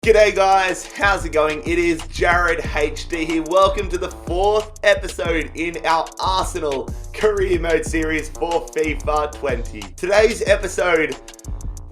G'day guys, how's it going? It is JarradHD here. Welcome to the 4th episode in our Arsenal Career Mode series for FIFA 20. Today's episode,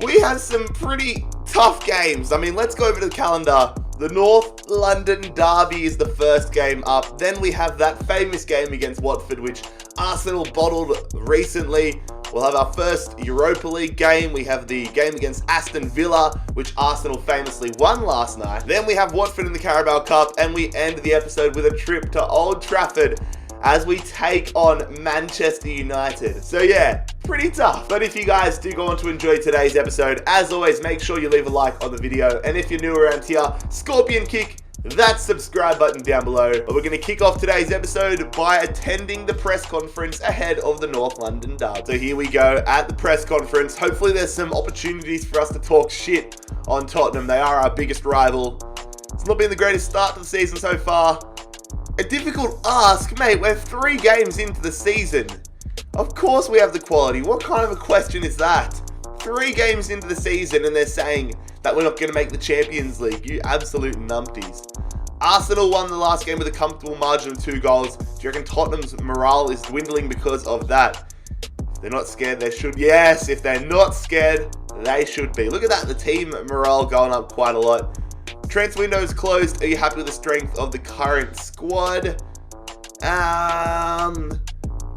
we have some pretty tough games. Let's go over to the calendar. The North London Derby is the first game up. Then we have that famous game against Watford, which Arsenal bottled recently. We'll have our first Europa League game. We have the game against Aston Villa, which Arsenal famously won last night. Then we have Watford in the Carabao Cup, and we end the episode with a trip to Old Trafford as we take on Manchester United. So yeah, pretty tough. But if you guys do go on to enjoy today's episode, as always, make sure you leave a like on the video. And if you're new around here, scorpion kick that subscribe button down below. But we're going to kick off today's episode by attending the press conference ahead of the North London Derby. So here we go at the press conference. Hopefully there's some opportunities for us to talk shit on Tottenham. They are our biggest rival. It's not been the greatest start to the season so far. A difficult ask, mate. We're 3 games into the season. Of course we have the quality. What kind of a question is that? 3 games into the season and they're saying that we're not going to make the Champions League. You absolute numpties. Arsenal won the last game with a comfortable margin of 2 goals. Do you reckon Tottenham's morale is dwindling because of that? If they're not scared, they should. Yes, if they're not scared, they should be. Look at that, the team morale going up quite a lot. Transfer window is closed. Are you happy with the strength of the current squad?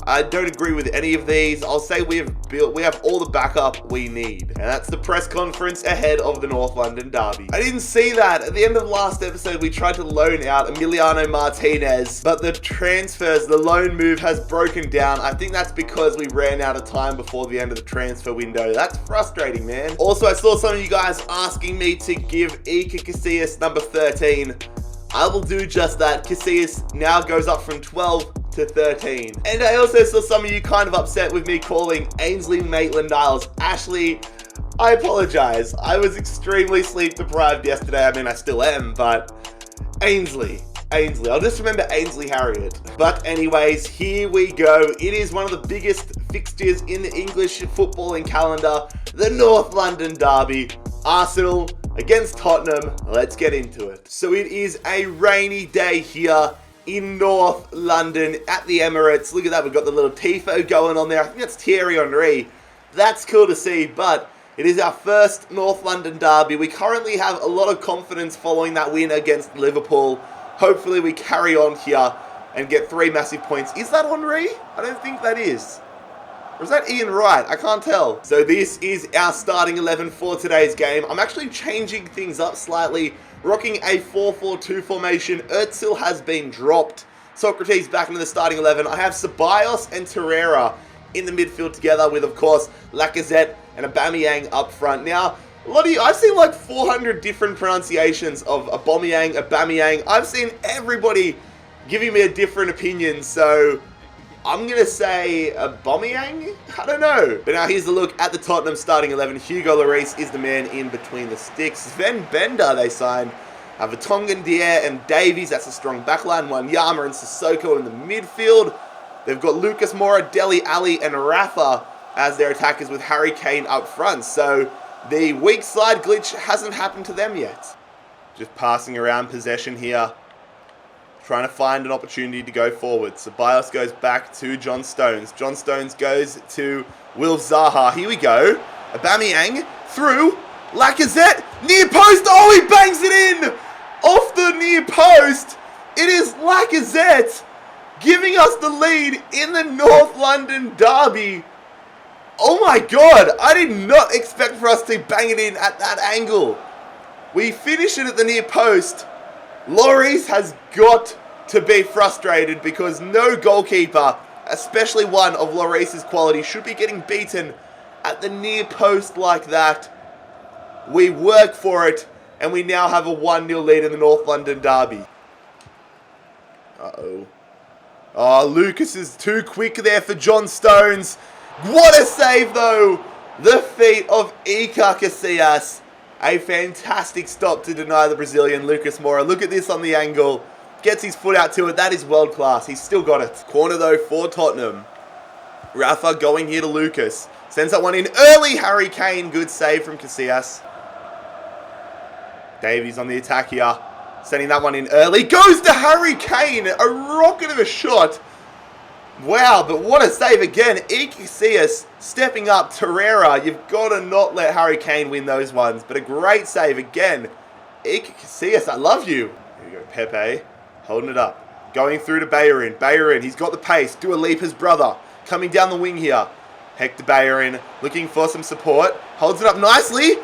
I don't agree with any of these. I'll say we have all the backup we need. And that's the press conference ahead of the North London Derby. I didn't see that. At the end of last episode, we tried to loan out Emiliano Martinez, but the transfers, the loan move has broken down. I think that's because we ran out of time before the end of the transfer window. That's frustrating, man. Also, I saw some of you guys asking me to give Iker Casillas number 13. I will do just that. Casillas now goes up from 12 to 13. And I also saw some of you kind of upset with me calling Ainsley Maitland-Niles Ashley. I apologize. I was extremely sleep deprived yesterday. I still am, but Ainsley. I'll just remember Ainsley Harriott. But anyways, here we go. It is one of the biggest fixtures in the English footballing calendar. The North London Derby. Arsenal against Tottenham. Let's get into it. So it is a rainy day here in North London at the Emirates. Look at that, we've got the little tifo going on there. I think that's Thierry Henry. That's cool to see, but it is our first North London Derby. We currently have a lot of confidence following that win against Liverpool. Hopefully we carry on here and get 3 massive points. Is that Henry? I don't think that is. Or is that Ian Wright? I can't tell. So this is our starting 11 for today's game. I'm actually changing things up slightly. Rocking a 4-4-2 formation. Özil has been dropped. Socrates back into the starting 11. I have Ceballos and Torreira in the midfield together with, of course, Lacazette and Aubameyang up front. Now, a lot of you, I've seen like 400 different pronunciations of Aubameyang. I've seen everybody giving me a different opinion, so I'm going to say Aubameyang? I don't know. But now here's a look at the Tottenham starting 11. Hugo Lloris is the man in between the sticks. Sven Bender they signed. Vertonghen, Dier and Davies. That's a strong backline. Wanyama and Sissoko in the midfield. They've got Lucas Moura, Dele Alli and Rafa as their attackers with Harry Kane up front. So the weak side glitch hasn't happened to them yet. Just passing around possession here. Trying to find an opportunity to go forward. Ceballos goes back to John Stones. John Stones goes to Will Zaha. Here we go. Aubameyang through. Lacazette. Near post. Oh, he bangs it in. Off the near post. It is Lacazette giving us the lead in the North London Derby. Oh my God. I did not expect for us to bang it in at that angle. We finish it at the near post. Lloris has got to be frustrated because no goalkeeper, especially one of Lloris's quality, should be getting beaten at the near post like that. We work for it, and we now have a 1-0 lead in the North London Derby. Uh-oh. Oh, Lucas is too quick there for John Stones. What a save, though! The feet of Iker Casillas. A fantastic stop to deny the Brazilian Lucas Moura. Look at this on the angle. Gets his foot out to it. That is world class. He's still got it. Corner though for Tottenham. Rafa going here to Lucas. Sends that one in early. Harry Kane. Good save from Casillas. Davies on the attack here. Sending that one in early. Goes to Harry Kane. A rocket of a shot. Wow, but what a save again. Casillas stepping up. Torreira, you've got to not let Harry Kane win those ones. But a great save again. Casillas, I love you. Here we go. Pepe holding it up. Going through to Bellerin. Bellerin, he's got the pace. Dua Lipa's brother. Coming down the wing here. Hector Bellerin looking for some support. Holds it up nicely.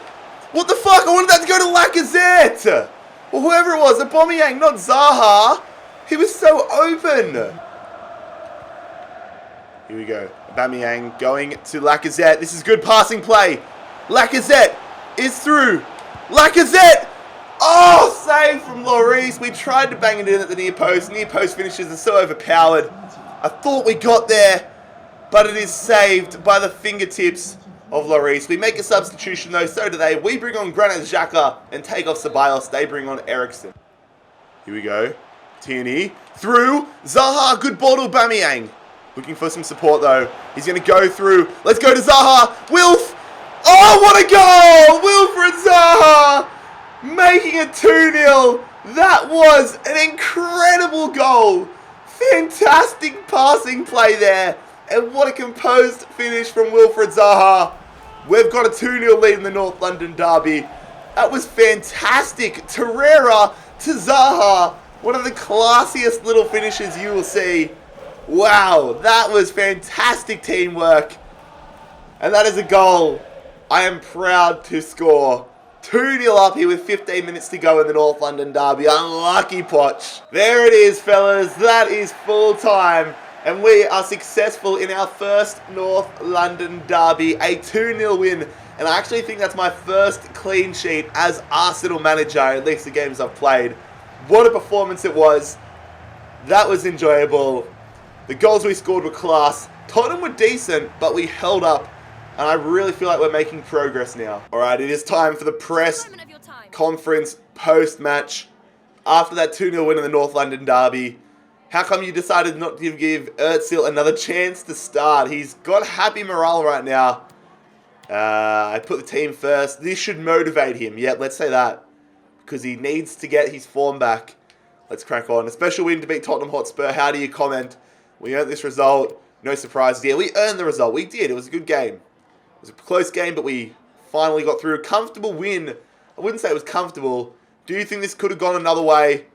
What the fuck? I wanted that to go to Lacazette. Or whoever it was. Aubameyang, not Zaha. He was so open. Here we go. Aubameyang going to Lacazette. This is good passing play. Lacazette is through. Lacazette. Oh, save from Lloris. We tried to bang it in at the near post. Near post finishes are so overpowered. I thought we got there, but it is saved by the fingertips of Lloris. We make a substitution though, so do they. We bring on Granit Xhaka and take off Ceballos. They bring on Eriksen. Here we go. Tierney through. Zaha, good ball to Aubameyang. Looking for some support though. He's going to go through. Let's go to Zaha. Wilf. Oh, what a goal! Wilfried Zaha making it 2-0. That was an incredible goal. Fantastic passing play there. And what a composed finish from Wilfried Zaha. We've got a 2-0 lead in the North London derby. That was fantastic. Torreira to Zaha. One of the classiest little finishes you will see. Wow, that was fantastic teamwork. And that is a goal I am proud to score. 2-0 up here with 15 minutes to go in the North London derby. Unlucky Poch. There it is, fellas. That is full time. And we are successful in our first North London derby. A 2-0 win. And I actually think that's my first clean sheet as Arsenal manager, at least the games I've played. What a performance it was. That was enjoyable. The goals we scored were class. Tottenham were decent, but we held up. And I really feel like we're making progress now. Alright, it is time for the press conference post-match. After that 2-0 win in the North London derby. How come you decided not to give Özil another chance to start? He's got happy morale right now. I put the team first. This should motivate him. Yeah, let's say that. Because he needs to get his form back. Let's crack on. A special win to beat Tottenham Hotspur. How do you comment? We earned this result. No surprises here. We earned the result. We did. It was a good game. It was a close game, but we finally got through. A comfortable win. I wouldn't say it was comfortable. Do you think this could have gone another way?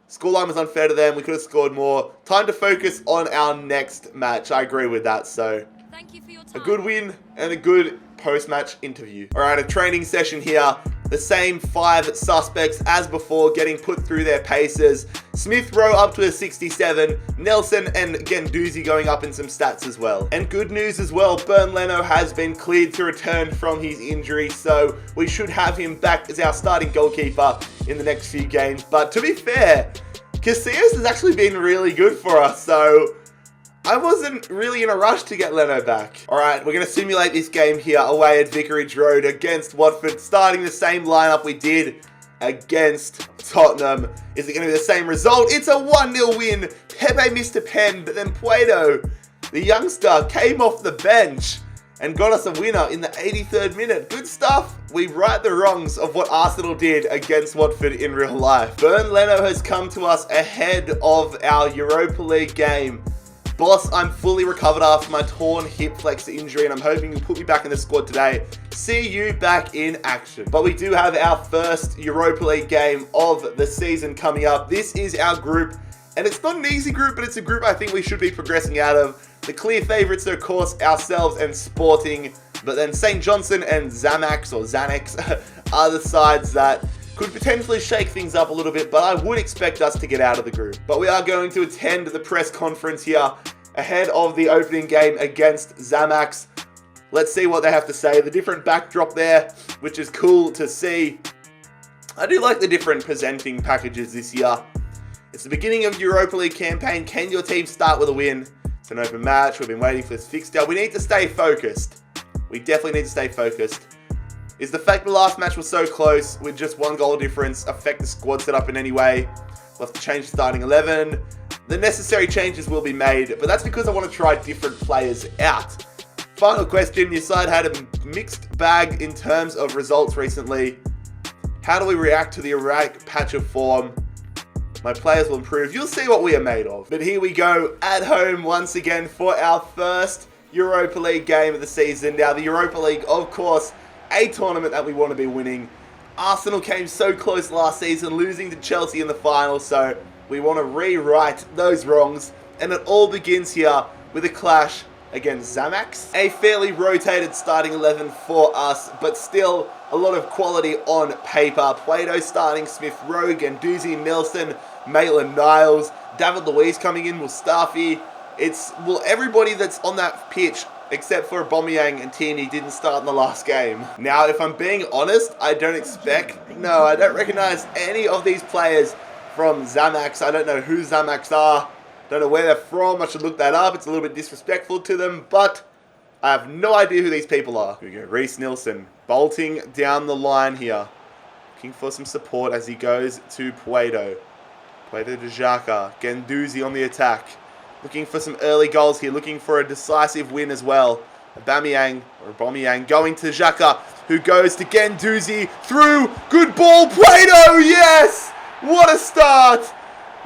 Scoreline was unfair to them. We could have scored more. Time to focus on our next match. I agree with that. So, thank you for your time. A good win and a good post-match interview. All right, a training session here. The same 5 suspects as before getting put through their paces. Smith Rowe up to a 67. Nelson and Guendouzi going up in some stats as well. And good news as well, Bernd Leno has been cleared to return from his injury, so we should have him back as our starting goalkeeper in the next few games. But to be fair, Casillas has actually been really good for us, so I wasn't really in a rush to get Leno back. Alright, we're going to simulate this game here away at Vicarage Road against Watford, starting the same lineup we did against Tottenham. Is it going to be the same result? It's a 1-0 win. Pepe missed a pen, but then Puedo, the youngster, came off the bench and got us a winner in the 83rd minute. Good stuff. We right the wrongs of what Arsenal did against Watford in real life. Bernd Leno has come to us ahead of our Europa League game. Boss, I'm fully recovered after my torn hip flexor injury and I'm hoping you'll put me back in the squad today. See you back in action. But we do have our first Europa League game of the season coming up. This is our group, and it's not an easy group, but it's a group I think we should be progressing out of. The clear favourites are, of course, ourselves and Sporting, but then St. Johnson and Xanax are the sides that could potentially shake things up a little bit, but I would expect us to get out of the group. But we are going to attend the press conference here ahead of the opening game against Xamax. Let's see what they have to say. The different backdrop there, which is cool to see. I do like the different presenting packages this year. It's the beginning of Europa League campaign. Can your team start with a win? It's an open match. We've been waiting for this fixture. We need to stay focused. We definitely need to stay focused. Is the fact the last match was so close with just 1 goal difference affect the squad setup in any way? We'll have to change the starting 11. The necessary changes will be made, but that's because I want to try different players out. Final question, your side had a mixed bag in terms of results recently. How do we react to the erratic patch of form? My players will improve. You'll see what we are made of. But here we go at home once again for our first Europa League game of the season. Now, the Europa League, of course, a tournament that we want to be winning. Arsenal came so close last season, losing to Chelsea in the final, so we want to rewrite those wrongs. And it all begins here with a clash against Zamax. A fairly rotated starting 11 for us, but still a lot of quality on paper. Plato starting, Smith Rowe, Guendouzi, Nelson, Maitland-Niles, David Luiz coming in, Mustafi. It's, well, everybody that's on that pitch except for Aubameyang and Tierney didn't start in the last game. Now, if I'm being honest, I don't recognize any of these players from Zamax. I don't know who Zamax are. Don't know where they're from. I should look that up. It's a little bit disrespectful to them, but I have no idea who these people are. Here we go. Reece Nelson bolting down the line here. Looking for some support as he goes to Puedo. Puedo to Xhaka. Guendouzi on the attack. Looking for some early goals here. Looking for a decisive win as well. Aubameyang going to Xhaka, who goes to Guendouzi. Through. Good ball. Puedo. Yes! What a start.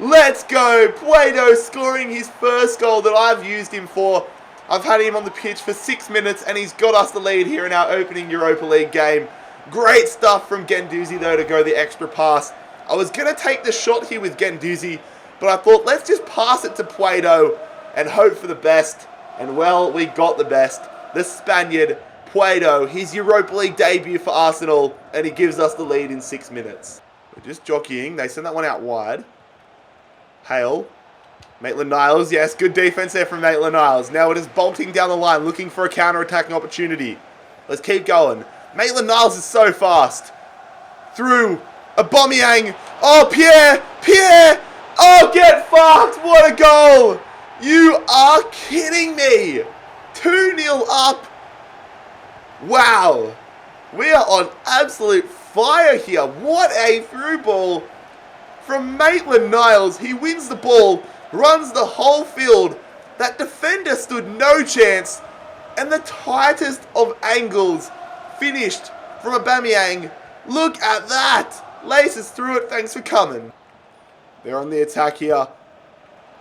Let's go. Puedo scoring his first goal that I've used him for. I've had him on the pitch for 6 minutes and he's got us the lead here in our opening Europa League game. Great stuff from Guendouzi though to go the extra pass. I was going to take the shot here with Guendouzi, but I thought let's just pass it to Puedo and hope for the best. And well, we got the best. The Spaniard, Puedo, his Europa League debut for Arsenal, and he gives us the lead in 6 minutes. We're just jockeying. They send that one out wide. Hale. Maitland-Niles, yes, good defense there from Maitland-Niles. Now it is bolting down the line, looking for a counter-attacking opportunity. Let's keep going. Maitland-Niles is so fast. Through. Aubameyang. Oh, Pierre. Oh, get fucked. What a goal. You are kidding me. 2-0 up. Wow. We are on absolute fire here. What a through ball from Maitland-Niles. He wins the ball, runs the whole field. That defender stood no chance. And the tightest of angles finished from Aubameyang. Look at that. Laces through it. Thanks for coming. They're on the attack here.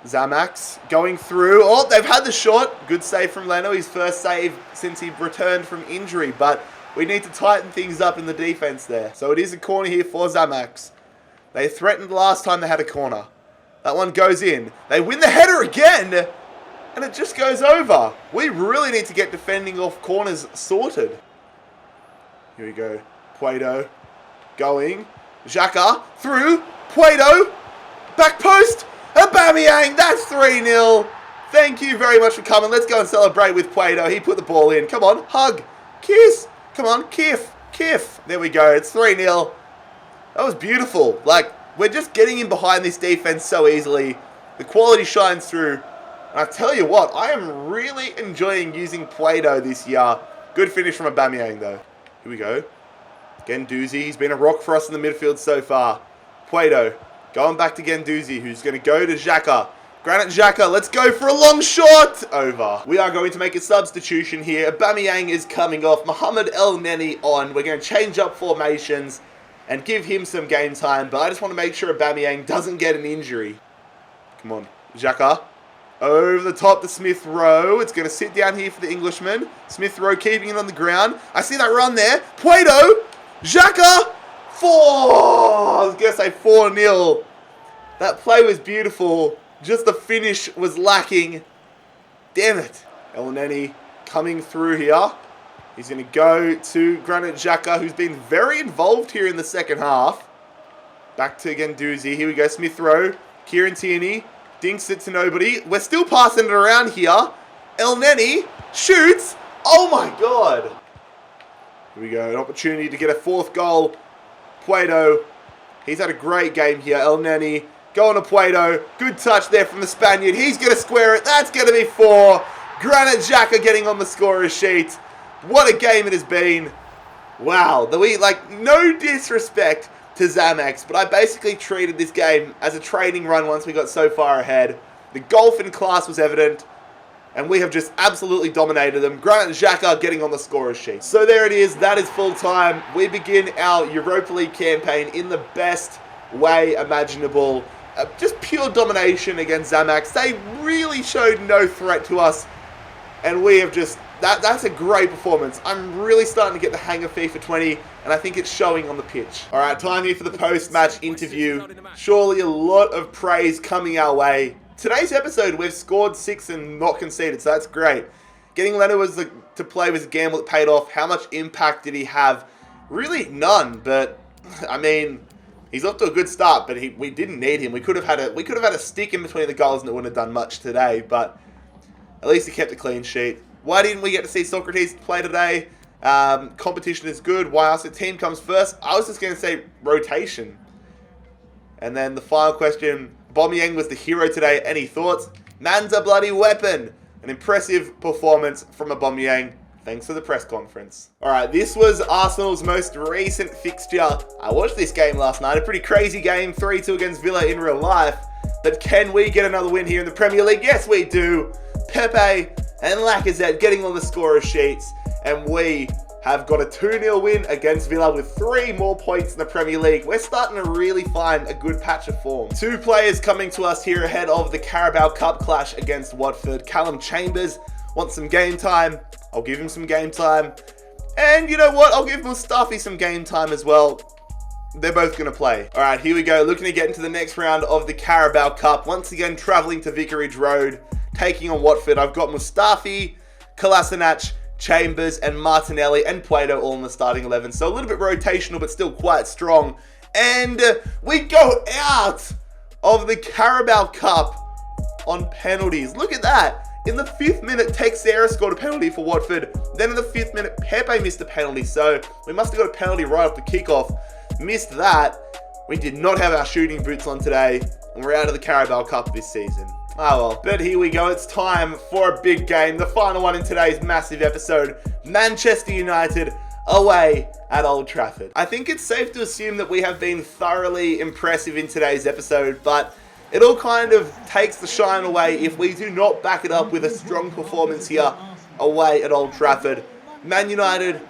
Zamax going through. Oh, they've had the shot. Good save from Leno. His first save since he returned from injury. But we need to tighten things up in the defense there. So it is a corner here for Zamax. They threatened last time they had a corner. That one goes in. They win the header again. And it just goes over. We really need to get defending off corners sorted. Here we go. Puedo going. Xhaka through. Puedo. Back post. Aubameyang. That's 3-0. Thank you very much for coming. Let's go and celebrate with Puedo. He put the ball in. Come on. Hug. Kiss. Come on. Kiff. There we go. It's 3-0. That was beautiful. Like, we're just getting in behind this defense so easily. The quality shines through. And I tell you what, I am really enjoying using Puedo this year. Good finish from Aubameyang, though. Here we go. Guendouzi. He's been a rock for us in the midfield so far. Puedo. Going back to Guendouzi, who's going to go to Xhaka. Granit Xhaka, let's go for a long shot. Over. We are going to make a substitution here. Aubameyang is coming off. Mohamed El Neni on. We're going to change up formations and give him some game time. But I just want to make sure Aubameyang doesn't get an injury. Come on. Xhaka. Over the top to Smith Rowe. It's going to sit down here for the Englishman. Smith Rowe keeping it on the ground. I see that run there. Puedo. Xhaka. 4. I was going to say 4-0. That play was beautiful. Just the finish was lacking. Damn it. El Neni coming through here. He's going to go to Granit Xhaka, who's been very involved here in the second half. Back to Guendouzi. Here we go. Smith Rowe. Kieran Tierney. Dinks it to nobody. We're still passing it around here. El Neni shoots. Oh my god. Here we go. An opportunity to get a 4th goal. Puedo. He's had a great game here. El Neni going to Puedo. Good touch there from the Spaniard. He's going to square it. That's going to be 4. Granit Xhaka getting on the scorer's sheet. What a game it has been. Wow. No disrespect to Zamax, but I basically treated this game as a training run once we got so far ahead. The golf in class was evident. and we have just absolutely dominated them. Granit Xhaka getting on the scorer's sheet. So there it is. That is full time. We begin our Europa League campaign in the best way imaginable. Just pure domination against Zamax. They really showed no threat to us, and we have just... That's a great performance. I'm really starting to get the hang of FIFA 20, and I think it's showing on the pitch. All right, time here for the post-match interview. Surely a lot of praise coming our way. Today's episode, we've scored 6 and not conceded, so that's great. Getting Leno to play was a gamble that paid off. How much impact did he have? Really none, but I mean, he's off to a good start, but we didn't need him. We could have had a stick in between the goals and it wouldn't have done much today, but at least he kept a clean sheet. Why didn't we get to see Socrates play today? Competition is good. Why else the team comes first? I was just going to say rotation. And then the final question, Aubameyang was the hero today. Any thoughts? Man's a bloody weapon. An impressive performance from Aubameyang. Thanks for the press conference. Alright, this was Arsenal's most recent fixture. I watched this game last night. A pretty crazy game. 3-2 against Villa in real life. But can we get another win here in the Premier League? Yes, we do. Pepe and Lacazette getting on the scorer sheets, and we have got a 2-0 win against Villa with 3 more points in the Premier League. We're starting to really find a good patch of form. 2 players coming to us here ahead of the Carabao Cup clash against Watford. Callum Chambers wants some game time. I'll give him some game time. And you know what? I'll give Mustafi some game time as well. They're both going to play. All right, here we go. Looking to get into the next round of the Carabao Cup. Once again, travelling to Vicarage Road, taking on Watford. I've got Mustafi, Kolasinac, Chambers, and Martinelli, and Plato all in the starting 11. So a little bit rotational, but still quite strong. And we go out of the Carabao Cup on penalties. Look at that. In the 5th minute, Teixeira scored a penalty for Watford. Then in the 5th minute, Pepe missed a penalty. So we must have got a penalty right off the kickoff. Missed that. We did not have our shooting boots on today, and we're out of the Carabao Cup this season. Oh well. But here we go. It's time for a big game. The final one in today's massive episode. Manchester United away at Old Trafford. I think it's safe to assume that we have been thoroughly impressive in today's episode, but it all kind of takes the shine away if we do not back it up with a strong performance here away at Old Trafford. Man United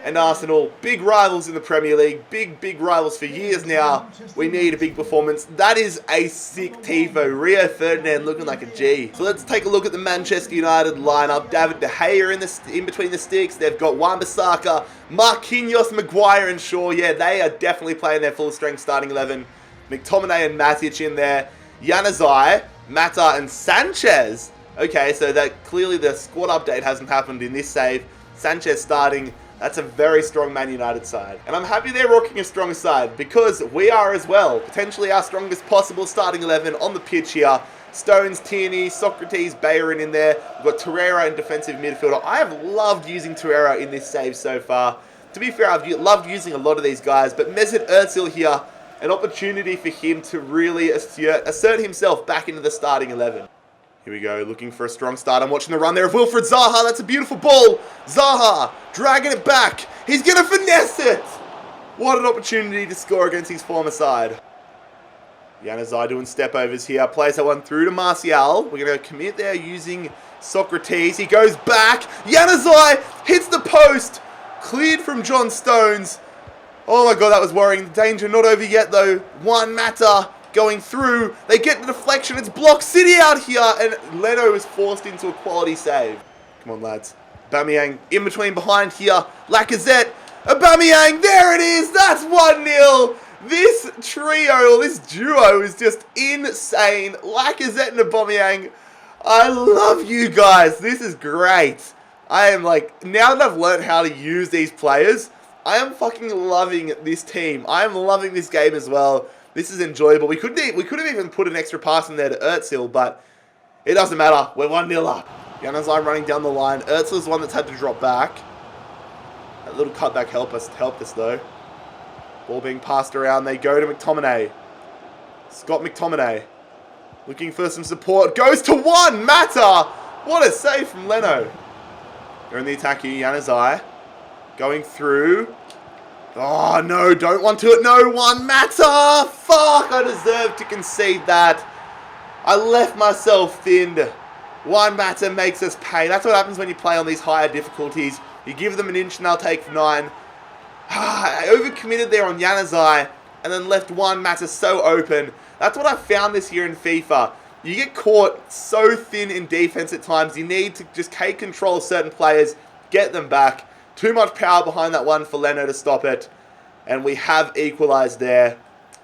and Arsenal, big rivals in the Premier League, big rivals for years now. We need a big performance. That is a sick tifo. Rio Ferdinand looking like a G. So let's take a look at the Manchester United lineup. David De Gea in between the sticks. They've got Wan-Bissaka, Marquinhos, Maguire, and Shaw. Yeah, they are definitely playing their full strength starting 11. McTominay and Matic in there. Januzaj, Mata, and Sanchez. Okay, so that clearly the squad update hasn't happened in this save. Sanchez starting. That's a very strong Man United side. And I'm happy they're rocking a strong side because we are as well. Potentially our strongest possible starting 11 on the pitch here. Stones, Tierney, Socrates, Bayern in there. We've got Torreira in defensive midfielder. I have loved using Torreira in this save so far. To be fair, I've loved using a lot of these guys, but Mesut Ozil here, an opportunity for him to really assert himself back into the starting 11. Here we go, looking for a strong start. I'm watching the run there of Wilfried Zaha. That's a beautiful ball. Zaha dragging it back. He's going to finesse it. What an opportunity to score against his former side. Januzaj doing step overs here. Plays that one through to Martial. We're going to commit there using Socrates. He goes back. Januzaj hits the post. Cleared from John Stones. Oh my god, that was worrying. Danger not over yet though. Juan Mata going through. They get the deflection. It's blocked. City out here. And Leno is forced into a quality save. Come on, lads. Aubameyang in between behind here. Lacazette. Aubameyang. There it is. That's 1-0. This trio, or this duo is just insane. Lacazette and Aubameyang. I love you guys. This is great. I am like, now that I've learned how to use these players, I am fucking loving this team. I am loving this game as well. This is enjoyable. We could have even put an extra pass in there to Ozil, but it doesn't matter. We're 1-0 up. Januzaj running down the line. Ozil's the one that's had to drop back. That little cutback helped us though. Ball being passed around. They go to McTominay. Scott McTominay. Looking for some support. Goes to one. Mata. What a save from Leno. They're in the attack here. Januzaj. Going through. Oh, no. Don't want to it. No one. Mata. Fuck. I deserve to concede that. I left myself thinned. Juan Mata makes us pay. That's what happens when you play on these higher difficulties. You give them an inch and they'll take 9. I overcommitted there on Januzaj and then left Juan Mata so open. That's what I found this year in FIFA. You get caught so thin in defense at times. You need to just take control of certain players, get them back. Too much power behind that one for Leno to stop it. And we have equalised there.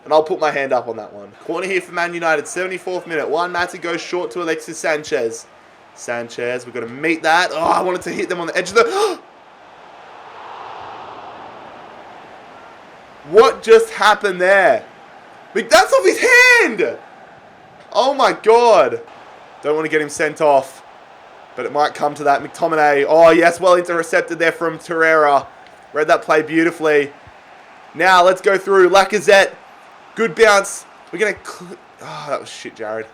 And I'll put my hand up on that one. Corner here for Man United, 74th minute. Juan Mata goes short to Alexis Sanchez. Sanchez, we've got to meet that. Oh, I wanted to hit them on the edge of the... What just happened there? That's off his hand! Oh my god. Don't want to get him sent off. But it might come to that. McTominay. Oh yes, well intercepted there from Torreira. Read that play beautifully. Now let's go through. Lacazette. Good bounce. We're going to... Oh, that was shit, Jared.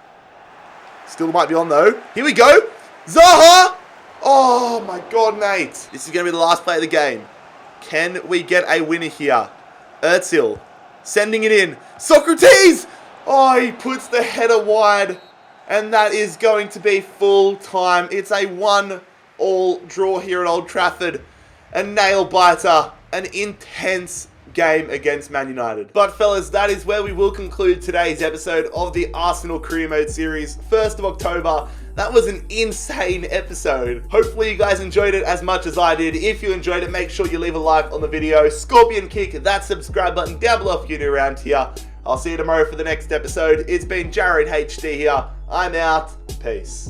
Still might be on, though. Here we go. Zaha! Oh, my God, mate. This is going to be the last play of the game. Can we get a winner here? Özil. Sending it in. Socrates! Oh, he puts the header wide. And that is going to be full time. It's a 1-1 draw here at Old Trafford. A nail biter. An intense game against Man United. But fellas, that is where we will conclude today's episode of the Arsenal Career Mode series, 1st of October. That was an insane episode. Hopefully you guys enjoyed it as much as I did. If you enjoyed it, make sure you leave a like on the video. Scorpion kick that subscribe button down below if you're new around here. I'll see you tomorrow for the next episode. It's been JarradHD here. I'm out. Peace.